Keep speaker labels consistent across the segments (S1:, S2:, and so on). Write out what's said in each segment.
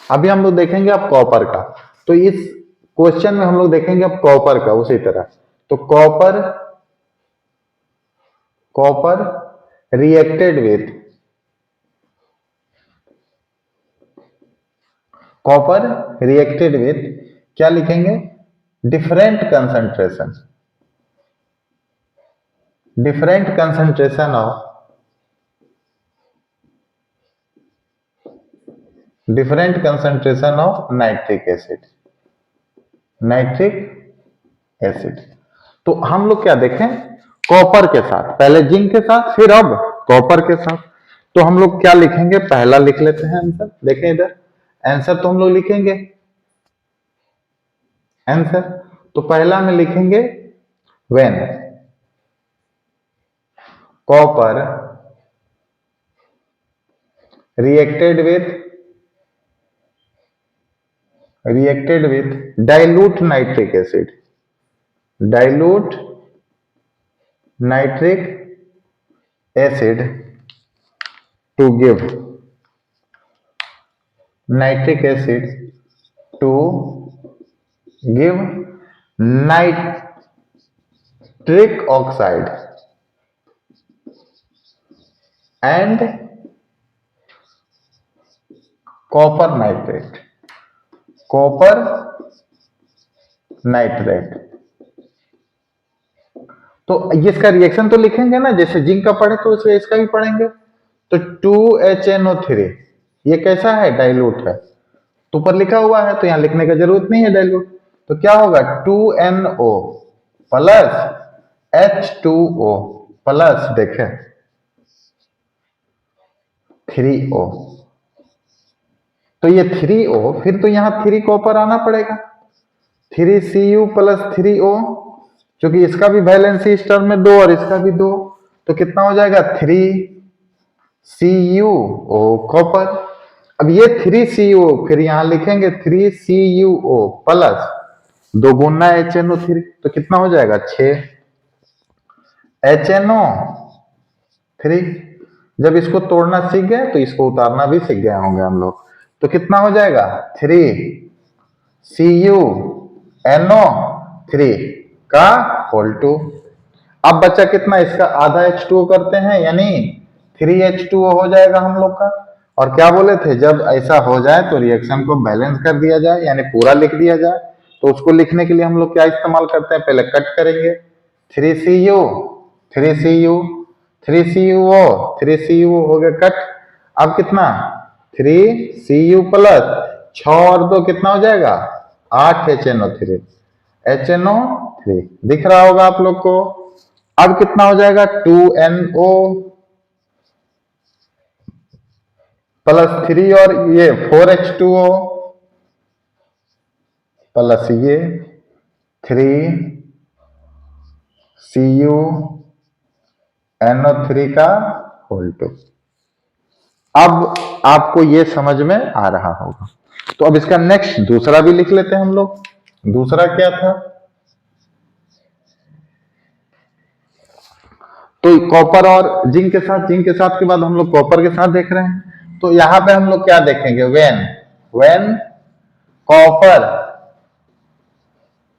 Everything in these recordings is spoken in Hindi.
S1: अभी हम लोग देखेंगे अब कॉपर का। तो इस क्वेश्चन में हम लोग देखेंगे अब कॉपर का उसी तरह। तो copper copper reacted with copper reacted with क्या लिखेंगे? Different concentration of nitric acid. तो हम लोग क्या देखें? कॉपर के साथ, पहले जिंक के साथ, फिर अब कॉपर के साथ। तो हम लोग क्या लिखेंगे? पहला लिख लेते हैं आंसर। देखें इधर, आंसर तो हम लोग लिखेंगे आंसर। तो पहला में लिखेंगे when copper reacted with dilute nitric acid to give nitric acid to give nitric oxide and copper nitrate. तो इसका रिएक्शन तो लिखेंगे ना, जैसे जिंक का पढ़े तो उसे इसका भी पढ़ेंगे। तो 2HNO3 ये कैसा है? डाइल्यूट है। तो ऊपर लिखा हुआ है तो यहां लिखने की जरूरत नहीं है डाइल्यूट। तो क्या होगा? 2NO प्लस H2O प्लस देखें 3O। तो ये 3O, फिर तो यहां 3 कॉपर आना पड़ेगा, 3Cu प्लस 3O, क्योंकि इसका भी वैलेंसी इस टर्म में 2 और इसका भी 2। तो कितना हो जाएगा? 3CuO copper. अब ये 3Cu फिर यहां लिखेंगे 3CuO प्लस 2 गुना HNO3, तो कितना हो जाएगा? 6HNO3। जब इसको तोड़ना सीख गए तो इसको उतारना भी सीख गए होंगे हम लोग। तो कितना हो जाएगा? 3CuNO3 का होल 2। अब बचा कितना? इसका आधा H2O करते हैं, यानी 3H2O हो जाएगा हम लोग का। और क्या बोले थे? जब ऐसा हो जाए तो रिएक्शन को बैलेंस कर दिया जाए, यानी पूरा लिख दिया जाए। तो उसको लिखने के लिए हम लोग क्या इस्तेमाल करते हैं? पहले कट करेंगे, 3Cu 3Cu 3Cu हो गया कट। अब कितना? 3Cu प्लस 6 और 2 कितना हो जाएगा? 8HNO3 दिख रहा होगा आप लोग को। अब कितना हो जाएगा? 2NO प्लस 3 और ये 4H2O प्लस ये 3CuNO3 का होल 2। अब आपको ये समझ में आ रहा होगा। तो अब इसका नेक्स्ट दूसरा भी लिख लेते हैं हम लोग। दूसरा क्या था? तो कॉपर और जिंक के साथ, के बाद हम लोग कॉपर के साथ देख रहे हैं। तो यहां पे हम लोग क्या देखेंगे? When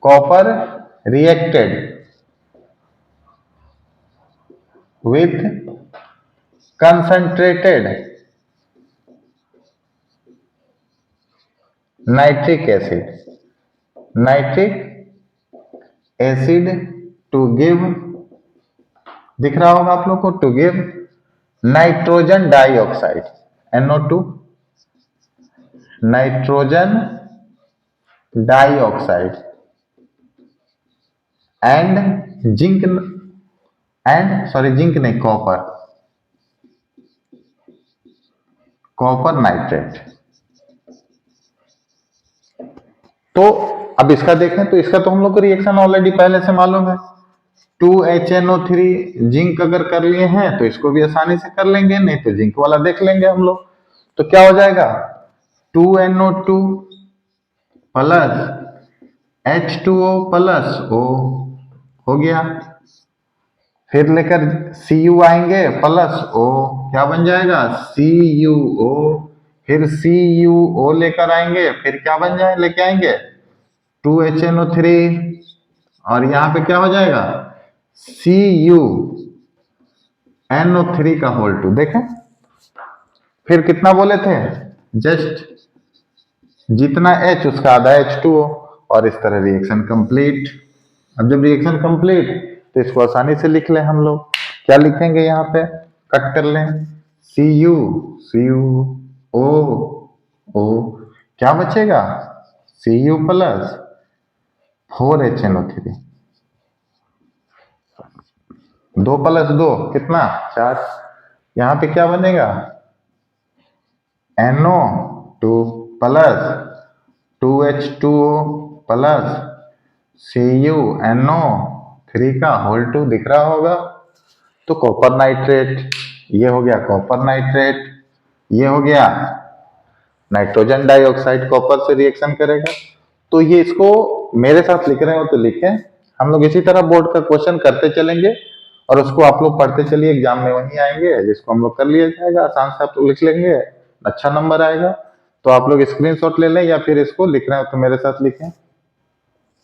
S1: copper reacted with concentrated nitric acid to give, दिख रहा होगा आप लोग को, to give nitrogen dioxide NO2, nitrogen dioxide and zinc zinc नहीं, कॉपर नाइट्रेट। तो अब इसका देखें तो इसका तो हम लोग को रिएक्शन ऑलरेडी पहले से मालूम है। 2HNO3 जिंक अगर कर लिए हैं तो इसको भी आसानी से कर लेंगे, नहीं तो जिंक वाला देख लेंगे हम लोग। तो क्या हो जाएगा? 2NO2 plus H2O plus O हो गया। फिर लेकर Cu आएंगे प्लस O, क्या बन जाएगा? CuO फिर CuO लेकर आएंगे, फिर क्या बन जाए लेके आएंगे 2HNO3, और यहाँ पे क्या हो जाएगा CuNO3 का होल 2। देखें फिर कितना बोले थे, जस्ट जितना H उसका आधा H2O, और इस तरह रिएक्शन कंप्लीट। अब जब रिएक्शन कंप्लीट तो इसको आसानी से लिख लें हम लोग। क्या लिखेंगे यहाँ पे, कट कर लें, CuO, क्या बचेगा Cu प्लस 4HNO3, 2 प्लस 2 कितना 4, यहाँ पे क्या बनेगा NO2 plus 2H2O plus CuNO3 का होल 2 दिख रहा होगा। तो कॉपर नाइट्रेट, ये हो गया कॉपर नाइट्रेट, ये हो गया नाइट्रोजन डाइऑक्साइड कॉपर से रिएक्शन करेगा। तो ये इसको मेरे साथ लिख रहे हो तो लिखें, हम लोग इसी तरह बोर्ड का क्वेश्चन करते चलेंगे और उसको आप लोग पढ़ते चलिए, एग्जाम में वही आएंगे जिसको हम लोग कर लिया जाएगा, आसान से आप लोग लिख लेंगे, अच्छा नंबर आएगा। तो आप लोग स्क्रीनशॉट ले लें या फिर इसको लिख रहे हो तो मेरे साथ लिखें।